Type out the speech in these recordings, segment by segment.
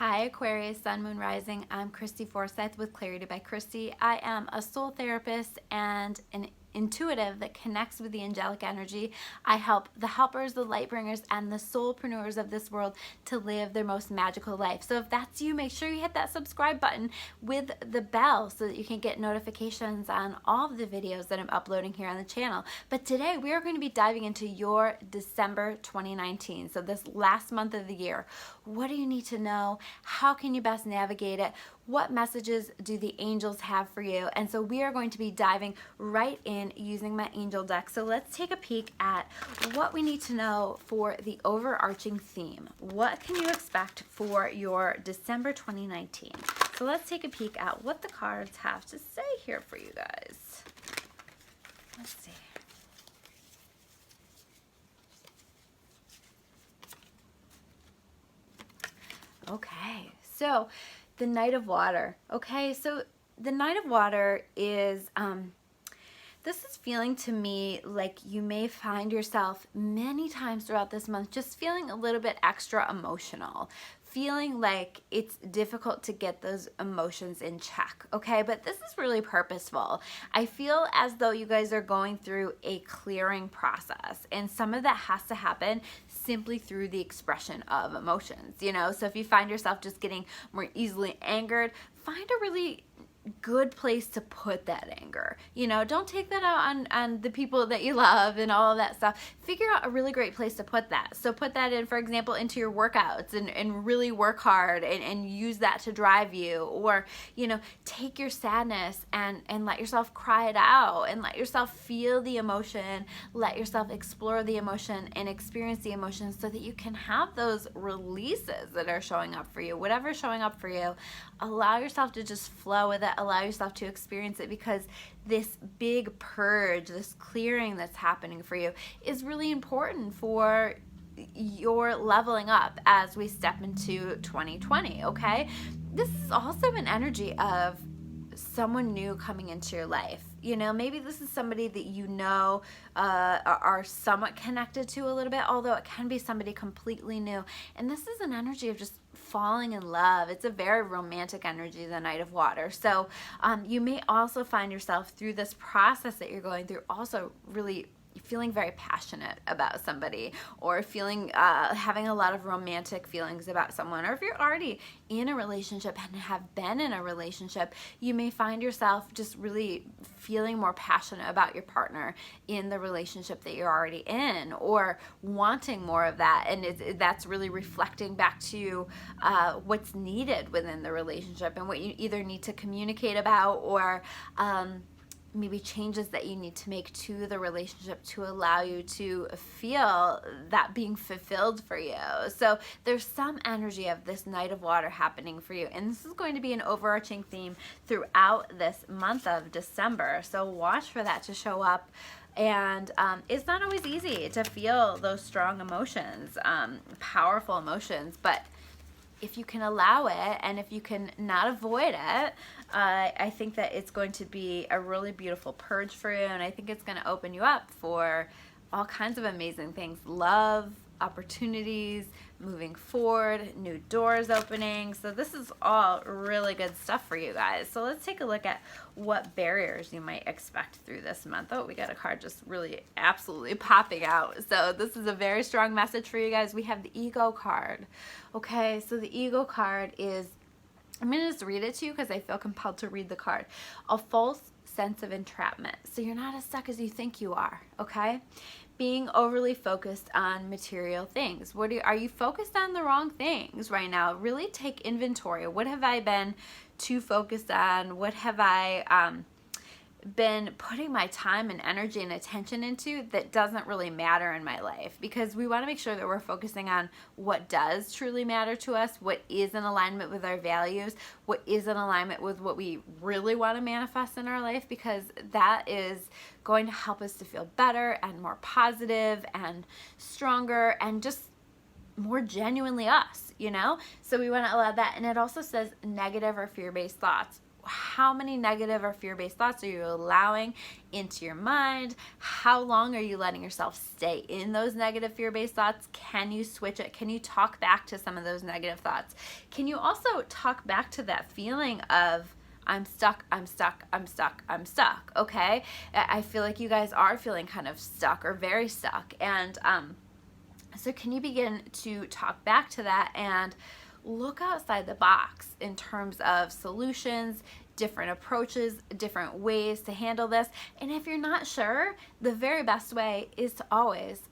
Hi Aquarius, Sun, Moon, Rising. I'm Christy Forsyth with Clarity by Christy. I am a soul therapist and an intuitive that connects with the angelic energy. I help the helpers, the light bringers, and the soulpreneurs of this world to live their most magical life. So if that's you, make sure you hit that subscribe button with the bell so that you can get notifications on all of the videos that I'm uploading here on the channel. But today we are going to be diving into your December 2019. So this last month of the year. What do you need to know? How can you best navigate it? What messages do the angels have for you? And so we are going to be diving right in using my angel deck. So let's take a peek at what we need to know for the overarching theme. What can you expect for your December 2019? So let's take a peek at what the cards have to say here for you guys. Let's see. Okay, so the Knight of Water. Okay, so the Knight of Water is, this is feeling to me like you may find yourself many times throughout this month just feeling a little bit extra emotional, feeling like it's difficult to get those emotions in check, okay? But this is really purposeful. I feel as though you guys are going through a clearing process, and some of that has to happen simply through the expression of emotions, you know? So if you find yourself just getting more easily angered, find a really good place to put that anger. You know, don't take that out on the people that you love and all of that stuff. Figure out a really great place to put that. So put that in, for example, into your workouts and really work hard and use that to drive you. Or, you know, take your sadness and let yourself cry it out and let yourself feel the emotion, let yourself explore the emotion and experience the emotion so that you can have those releases that are showing up for you. Whatever's showing up for you, allow yourself to just flow with it. Allow yourself to experience it, because this big purge, this clearing that's happening for you is really important for your leveling up as we step into 2020, okay? This is also an energy of someone new coming into your life. You know, maybe this is somebody that you know are somewhat connected to a little bit, although it can be somebody completely new. And this is an energy of just falling in love. It's a very romantic energy, the Knight of Water. So you may also find yourself through this process that you're going through also really feeling very passionate about somebody, or feeling having a lot of romantic feelings about someone. Or if you're already in a relationship and have been in a relationship, you may find yourself just really feeling more passionate about your partner in the relationship that you're already in, or wanting more of that, and that's really reflecting back to what's needed within the relationship and what you either need to communicate about, or maybe changes that you need to make to the relationship to allow you to feel that being fulfilled for you. So there's some energy of this Knight of Water happening for you, and this is going to be an overarching theme throughout this month of December. So watch for that to show up. And it's not always easy to feel those strong emotions, powerful emotions, but if you can allow it and if you can not avoid it, I think that it's going to be a really beautiful purge for you, and I think it's going to open you up for all kinds of amazing things. Love, opportunities, moving forward, new doors opening. So this is all really good stuff for you guys. So let's take a look at what barriers you might expect through this month. Oh, we got a card just really absolutely popping out. So this is a very strong message for you guys. We have the Ego card. Okay, so the Ego card is, I'm going to just read it to you because I feel compelled to read the card. A false sense of entrapment. So you're not as stuck as you think you are, okay? Being overly focused on material things. Are you focused on the wrong things right now? Really take inventory. What have I been too focused on? What have I been putting my time and energy and attention into that doesn't really matter in my life? Because we want to make sure that we're focusing on what does truly matter to us, what is in alignment with our values, what is in alignment with what we really want to manifest in our life, because that is going to help us to feel better and more positive and stronger and just more genuinely us, you know? So we want to allow that. And it also says negative or fear-based thoughts. how many negative or fear-based thoughts are you allowing into your mind? How long are you letting yourself stay in those negative fear-based thoughts? Can you switch it? Can you talk back to some of those negative thoughts? Can you also talk back to that feeling of, I'm stuck, I'm stuck, I'm stuck, I'm stuck, okay? I feel like you guys are feeling kind of stuck or very stuck. And so can you begin to talk back to that and look outside the box in terms of solutions, different approaches, different ways to handle this? And if you're not sure, the very best way is to always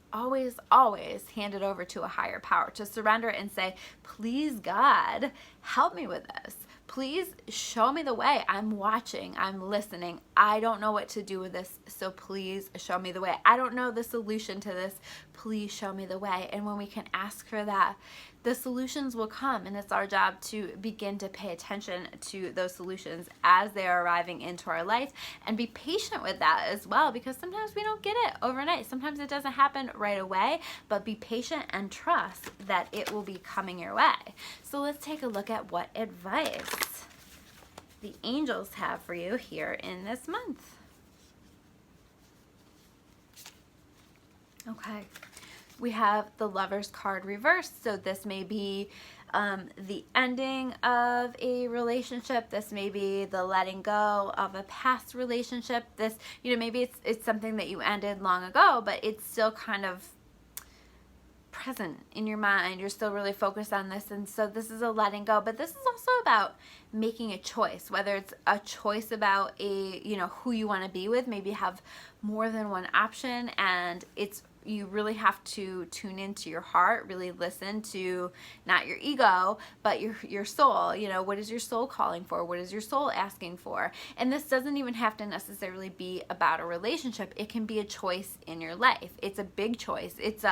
hand it over to a higher power, to surrender and say, please God, help me with this. Please show me the way. I'm watching, I'm listening. I don't know what to do with this, so please show me the way. I don't know the solution to this. Please show me the way. And when we can ask for that, the solutions will come, and it's our job to begin to pay attention to those solutions as they are arriving into our life, and be patient with that as well, because sometimes we don't get it overnight. Sometimes it doesn't happen right away, but be patient and trust that it will be coming your way. So let's take a look at what advice the angels have for you here in this month. Okay. We have the Lover's card reversed, so this may be the ending of a relationship. This may be the letting go of a past relationship. This, maybe it's something that you ended long ago, but it's still kind of present in your mind. You're still really focused on this, and so this is a letting go. But this is also about making a choice, whether it's a choice about who you want to be with. Maybe have more than one option, and you really have to tune into your heart, really listen to not your ego, but your soul. What is your soul calling for? What is your soul asking for? And this doesn't even have to necessarily be about a relationship. It can be a choice in your life. It's a big choice. It's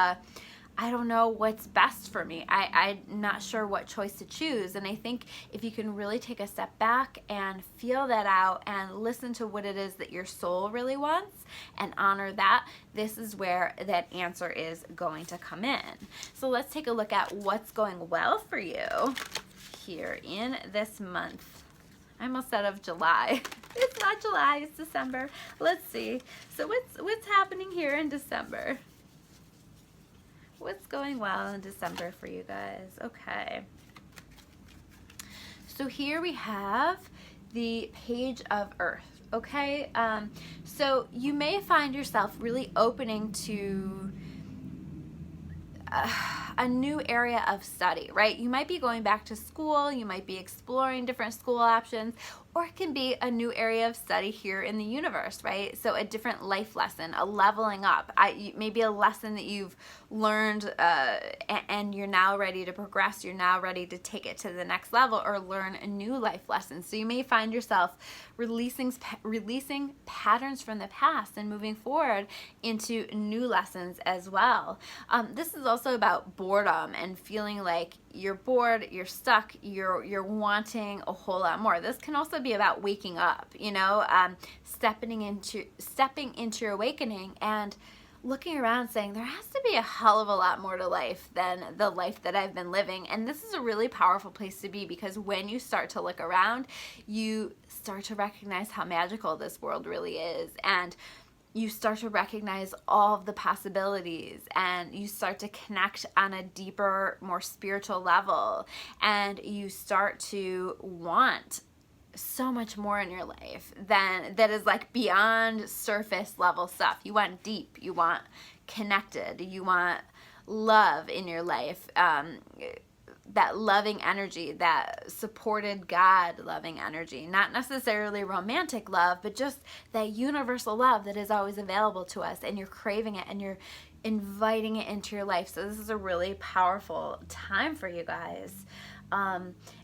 I don't know what's best for me. I'm not sure what choice to choose. And I think if you can really take a step back and feel that out and listen to what it is that your soul really wants and honor that, this is where that answer is going to come in. So let's take a look at what's going well for you here in this month. I almost said of July. It's not July, it's December. Let's see. So what's happening here in December? What's going well in December for you guys? Okay. So here we have the Page of Earth. Okay. So you may find yourself really opening to a new area of study, right? You might be going back to school. You might be exploring different school options, or it can be a new area of study here in the universe, right? So a different life lesson, a leveling up, maybe a lesson that you've learned and you're now ready to progress. You're now ready to take it to the next level or learn a new life lesson. So you may find yourself releasing patterns from the past and moving forward into new lessons as well. This is also about boredom and feeling like you're bored, you're stuck, you're wanting a whole lot more. This can also be about waking up, stepping into your awakening and looking around saying there has to be a hell of a lot more to life than the life that I've been living. And this is a really powerful place to be, because when you start to look around, you start to recognize how magical this world really is, and you start to recognize all of the possibilities, and you start to connect on a deeper, more spiritual level, and you start to want so much more in your life that is like beyond surface level stuff. You want deep, you want connected, you want love in your life, that loving energy, that supported God loving energy, not necessarily romantic love, but just that universal love that is always available to us, and you're craving it and you're inviting it into your life. So this is a really powerful time for you guys.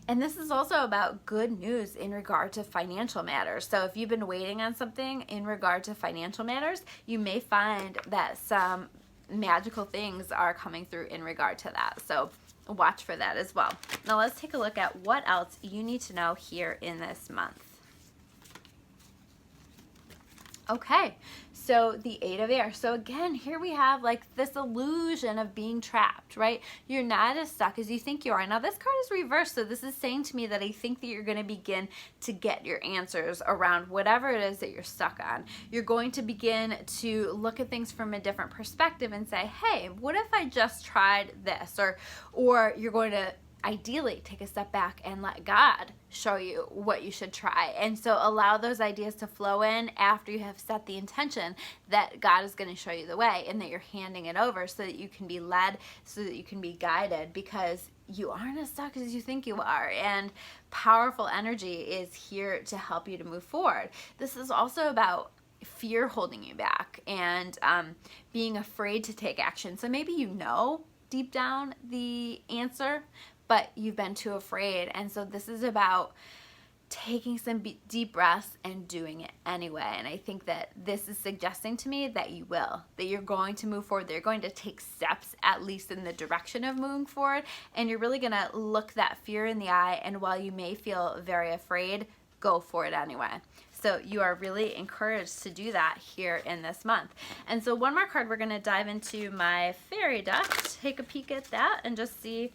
And this is also about good news in regard to financial matters. So if you've been waiting on something in regard to financial matters, you may find that some magical things are coming through in regard to that. So watch for that as well. Now let's take a look at what else you need to know here in this month. Okay, So the Eight of Air. So again, here we have like this illusion of being trapped, right? You're not as stuck as you think you are. Now this card is reversed, so this is saying to me that I think that you're going to begin to get your answers around whatever it is that you're stuck on. You're going to begin to look at things from a different perspective and say, hey, what if I just tried this? Or you're going to ideally take a step back and let God show you what you should try. And so allow those ideas to flow in after you have set the intention that God is going to show you the way, and that you're handing it over so that you can be led, so that you can be guided, because you aren't as stuck as you think you are. And powerful energy is here to help you to move forward. This is also about fear holding you back and being afraid to take action. So maybe you know deep down the answer, but you've been too afraid. And so this is about taking some deep breaths and doing it anyway. And I think that this is suggesting to me that you will, that you're going to move forward, that you're going to take steps at least in the direction of moving forward, and you're really going to look that fear in the eye, and while you may feel very afraid, go for it anyway. So you are really encouraged to do that here in this month. And so one more card, we're going to dive into my fairy deck, take a peek at that, and just see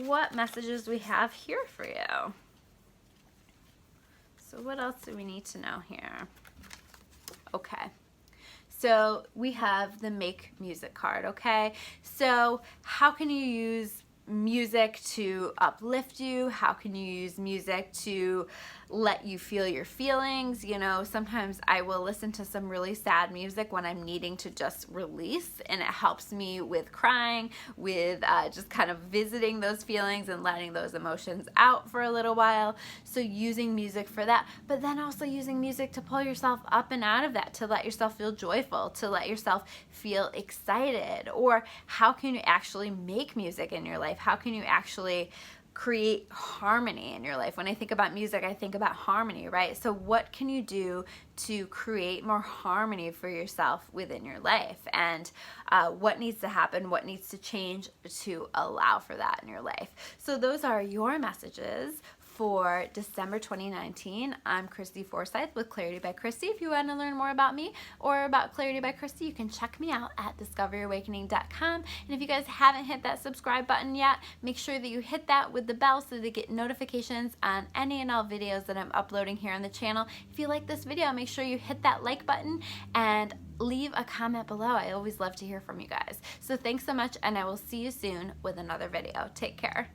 what messages we have here for you. So what else do we need to know here? Okay. So we have the Make Music card, okay? So how can you use music to uplift you? How can you use music to let you feel your feelings? You know, sometimes I will listen to some really sad music when I'm needing to just release, and it helps me with crying, with just kind of visiting those feelings and letting those emotions out for a little while. So using music for that, but then also using music to pull yourself up and out of that, to let yourself feel joyful, to let yourself feel excited. Or how can you actually make music in your life? How can you actually create harmony in your life? When I think about music, I think about harmony, right? So what can you do to create more harmony for yourself within your life? And what needs to happen? What needs to change to allow for that in your life? So those are your messages for December 2019. I'm Christy Forsyth with Clarity by Christy. If you want to learn more about me or about Clarity by Christy, you can check me out at discoveryawakening.com. And if you guys haven't hit that subscribe button yet, make sure that you hit that with the bell so that you get notifications on any and all videos that I'm uploading here on the channel. If you like this video, make sure you hit that like button and leave a comment below. I always love to hear from you guys. So thanks so much, and I will see you soon with another video. Take care.